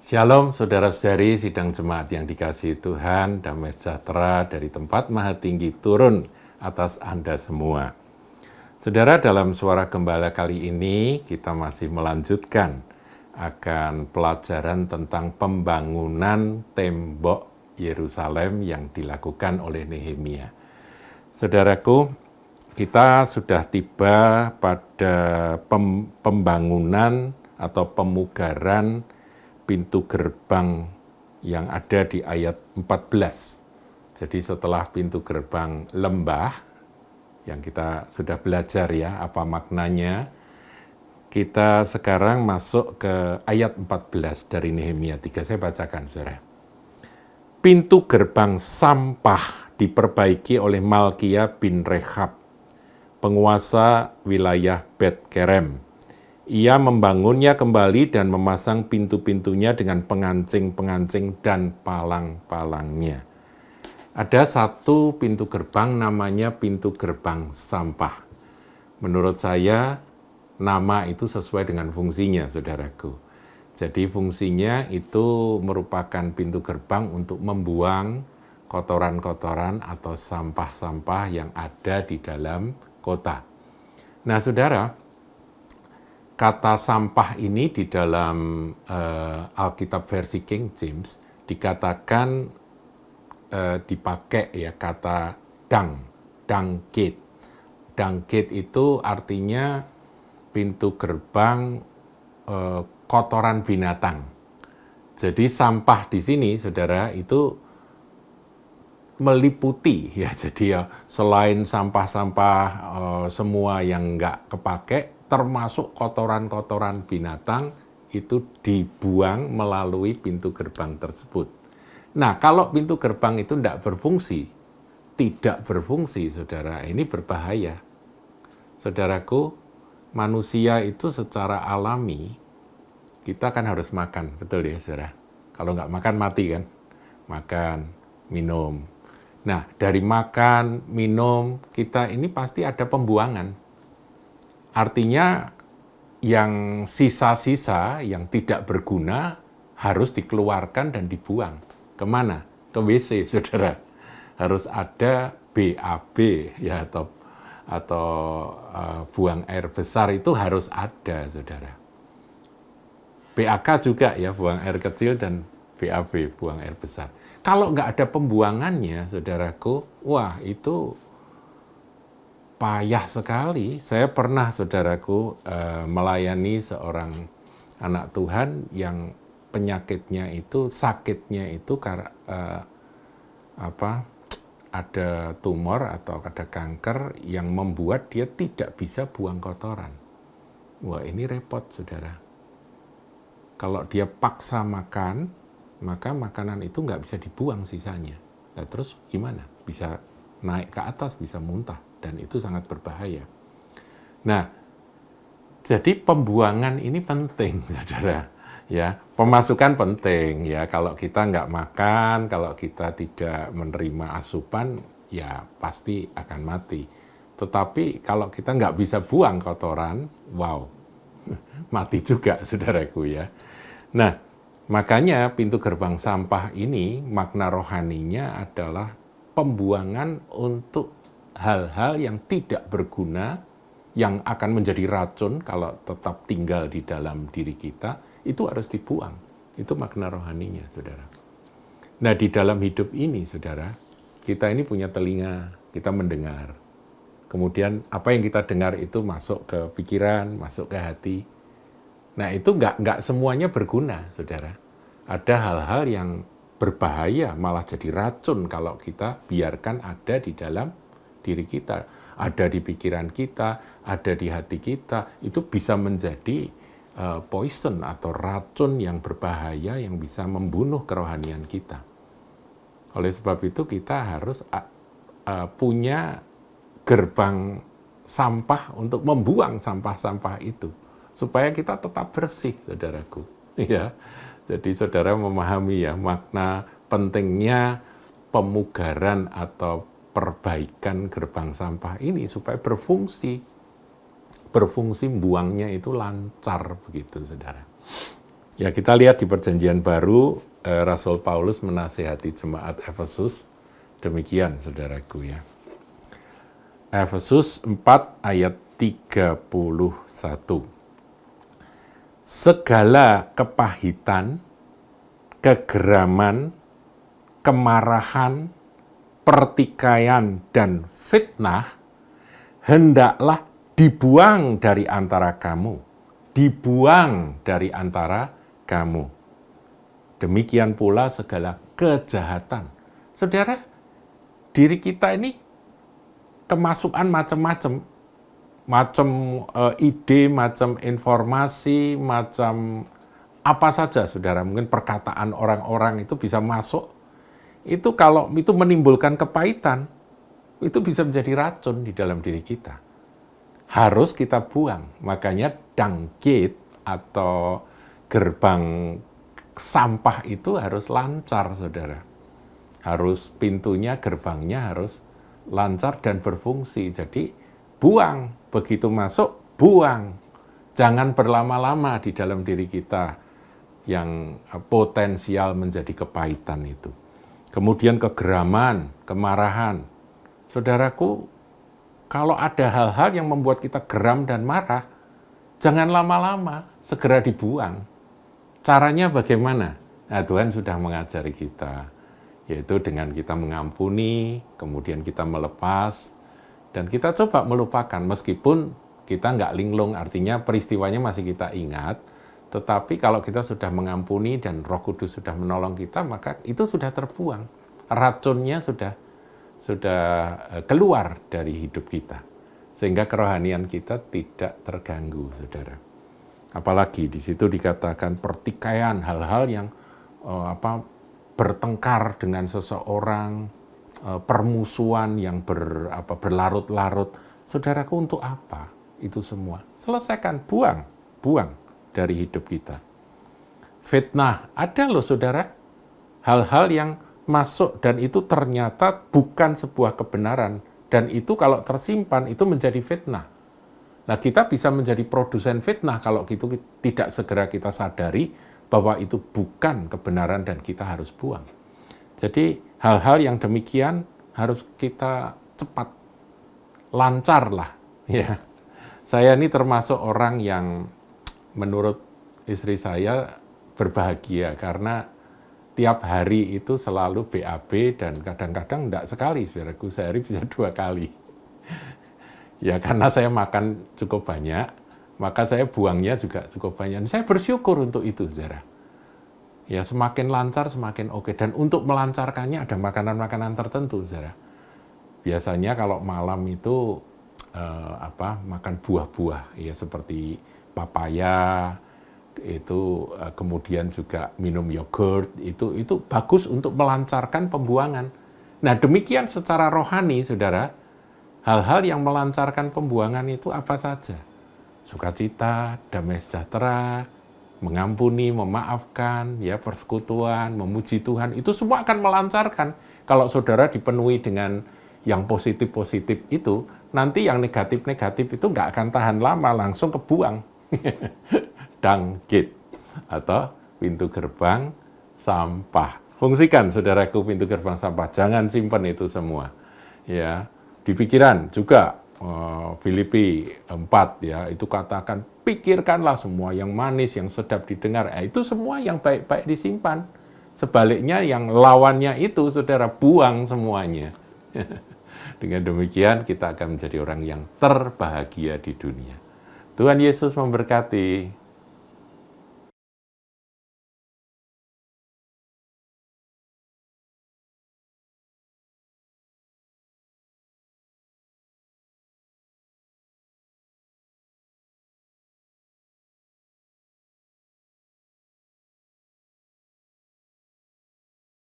Shalom saudara-saudari sidang jemaat yang dikasihi Tuhan, damai sejahtera dari tempat maha tinggi turun atas Anda semua. Saudara, dalam Suara Gembala kali ini kita masih melanjutkan akan pelajaran tentang pembangunan tembok Yerusalem yang dilakukan oleh Nehemia. Saudaraku, kita sudah tiba pada pembangunan atau pemugaran pintu gerbang yang ada di ayat 14. Jadi setelah pintu gerbang lembah, yang kita sudah belajar ya apa maknanya, kita sekarang masuk ke ayat 14 dari Nehemia 3. Saya bacakan, saudara. Pintu gerbang sampah diperbaiki oleh Malkia bin Rehab, penguasa wilayah Bet Kerem. Ia membangunnya kembali dan memasang pintu-pintunya dengan pengancing-pengancing dan palang-palangnya. Ada satu pintu gerbang namanya pintu gerbang sampah. Menurut saya, nama itu sesuai dengan fungsinya, saudaraku. Jadi fungsinya itu merupakan pintu gerbang untuk membuang kotoran-kotoran atau sampah-sampah yang ada di dalam kota. Nah, saudara, kata sampah ini di dalam Alkitab versi King James dikatakan dipakai ya kata dung gate. Dung gate itu artinya pintu gerbang kotoran binatang. Jadi sampah di sini, saudara, itu meliputi ya. Jadi ya selain sampah-sampah semua yang nggak kepake, termasuk kotoran-kotoran binatang itu dibuang melalui pintu gerbang tersebut. Nah, kalau pintu gerbang itu tidak berfungsi, saudara, ini berbahaya. Saudaraku, manusia itu secara alami, kita kan harus makan, betul ya, saudara? Kalau nggak makan, mati kan? Makan, minum. Nah, dari makan, minum, kita ini pasti ada pembuangan. Artinya yang sisa-sisa yang tidak berguna harus dikeluarkan dan dibuang. Kemana? Ke WC, saudara. Harus ada BAB ya atau buang air besar itu harus ada, saudara. BAK juga ya, buang air kecil, dan BAB, buang air besar. Kalau nggak ada pembuangannya, saudaraku, wah itu payah sekali. Saya pernah, saudaraku, melayani seorang anak Tuhan yang penyakitnya itu, sakitnya itu ada tumor atau ada kanker yang membuat dia tidak bisa buang kotoran. Wah, ini repot, saudara. Kalau dia paksa makan, maka makanan itu nggak bisa dibuang sisanya. Nah, terus gimana? Bisa naik ke atas, bisa muntah. Dan itu sangat berbahaya. Nah, jadi pembuangan ini penting, saudara. Ya, pemasukan penting. Ya, kalau kita nggak makan, kalau kita tidak menerima asupan, ya pasti akan mati. Tetapi kalau kita nggak bisa buang kotoran, wow, mati juga, saudaraku ya. Nah, makanya pintu gerbang sampah ini makna rohaninya adalah pembuangan untuk hal-hal yang tidak berguna, yang akan menjadi racun kalau tetap tinggal di dalam diri kita, itu harus dibuang. Itu makna rohaninya, saudara. Nah, di dalam hidup ini, saudara, kita ini punya telinga, kita mendengar. Kemudian apa yang kita dengar itu masuk ke pikiran, masuk ke hati. Nah, itu nggak semuanya berguna, saudara. Ada hal-hal yang berbahaya, malah jadi racun kalau kita biarkan ada di dalam diri kita, ada di pikiran kita, ada di hati kita, itu bisa menjadi poison atau racun yang berbahaya yang bisa membunuh kerohanian kita. Oleh sebab itu kita harus punya gerbang sampah untuk membuang sampah-sampah itu, supaya kita tetap bersih, saudaraku. Ya, jadi saudara memahami ya makna pentingnya pemugaran atau perbaikan gerbang sampah ini supaya berfungsi buangnya itu lancar begitu, saudara. Ya, kita lihat di Perjanjian Baru, Rasul Paulus menasihati jemaat Efesus demikian, saudaraku ya. Efesus 4 ayat 31. Segala kepahitan, kegeraman, kemarahan, pertikaian, dan fitnah hendaklah dibuang dari antara kamu. Dibuang dari antara kamu. Demikian pula segala kejahatan. Saudara, diri kita ini kemasukan macam ide, macam informasi, macam apa saja, saudara. Mungkin perkataan orang-orang itu bisa masuk. Itu kalau itu menimbulkan kepahitan, itu bisa menjadi racun di dalam diri kita. Harus kita buang. Makanya dung gate atau gerbang sampah itu harus lancar, saudara. Harus pintunya, gerbangnya harus lancar dan berfungsi. Jadi buang, begitu masuk, buang. Jangan berlama-lama di dalam diri kita yang potensial menjadi kepahitan itu. Kemudian kegeraman, kemarahan. Saudaraku, kalau ada hal-hal yang membuat kita geram dan marah, jangan lama-lama, segera dibuang. Caranya bagaimana? Nah, Tuhan sudah mengajari kita, yaitu dengan kita mengampuni, kemudian kita melepas, dan kita coba melupakan, meskipun kita nggak linglung, artinya peristiwanya masih kita ingat, tetapi kalau kita sudah mengampuni dan Roh Kudus sudah menolong kita, maka itu sudah terbuang. Racunnya sudah keluar dari hidup kita, sehingga kerohanian kita tidak terganggu, saudara. Apalagi di situ dikatakan pertikaian, hal-hal yang bertengkar dengan seseorang, permusuhan yang berlarut-larut. Saudaraku, untuk apa itu semua? Selesaikan, buang dari hidup kita. Fitnah, ada loh saudara, hal-hal yang masuk dan itu ternyata bukan sebuah kebenaran, dan itu kalau tersimpan itu menjadi fitnah. Nah, kita bisa menjadi produsen fitnah kalau itu tidak segera kita sadari bahwa itu bukan kebenaran dan kita harus buang. Jadi hal-hal yang demikian harus kita cepat, lancar lah. Ya. Saya ini termasuk orang yang menurut istri saya berbahagia karena tiap hari itu selalu BAB dan kadang-kadang enggak sekali, saudaraku, sehari bisa 2 kali. Ya karena saya makan cukup banyak, maka saya buangnya juga cukup banyak. Saya bersyukur untuk itu, saudara. Ya semakin lancar semakin oke. Dan untuk melancarkannya ada makanan-makanan tertentu, saudara. Biasanya kalau malam itu makan buah-buah, ya seperti papaya, itu kemudian juga minum yogurt, itu bagus untuk melancarkan pembuangan. Nah demikian secara rohani, saudara, hal-hal yang melancarkan pembuangan itu apa saja? Sukacita, damai sejahtera, mengampuni, memaafkan, ya persekutuan, memuji Tuhan, itu semua akan melancarkan. Kalau saudara dipenuhi dengan yang positif-positif itu, nanti yang negatif-negatif itu nggak akan tahan lama, langsung kebuang. Dung gate atau pintu gerbang sampah. Fungsikan, saudaraku, pintu gerbang sampah. Jangan simpan itu semua. Ya, di pikiran juga Filipi 4 ya, itu katakan pikirkanlah semua yang manis, yang sedap didengar. Itu semua yang baik-baik disimpan. Sebaliknya yang lawannya itu saudara buang semuanya. Dengan demikian kita akan menjadi orang yang terbahagia di dunia. Tuhan Yesus memberkati.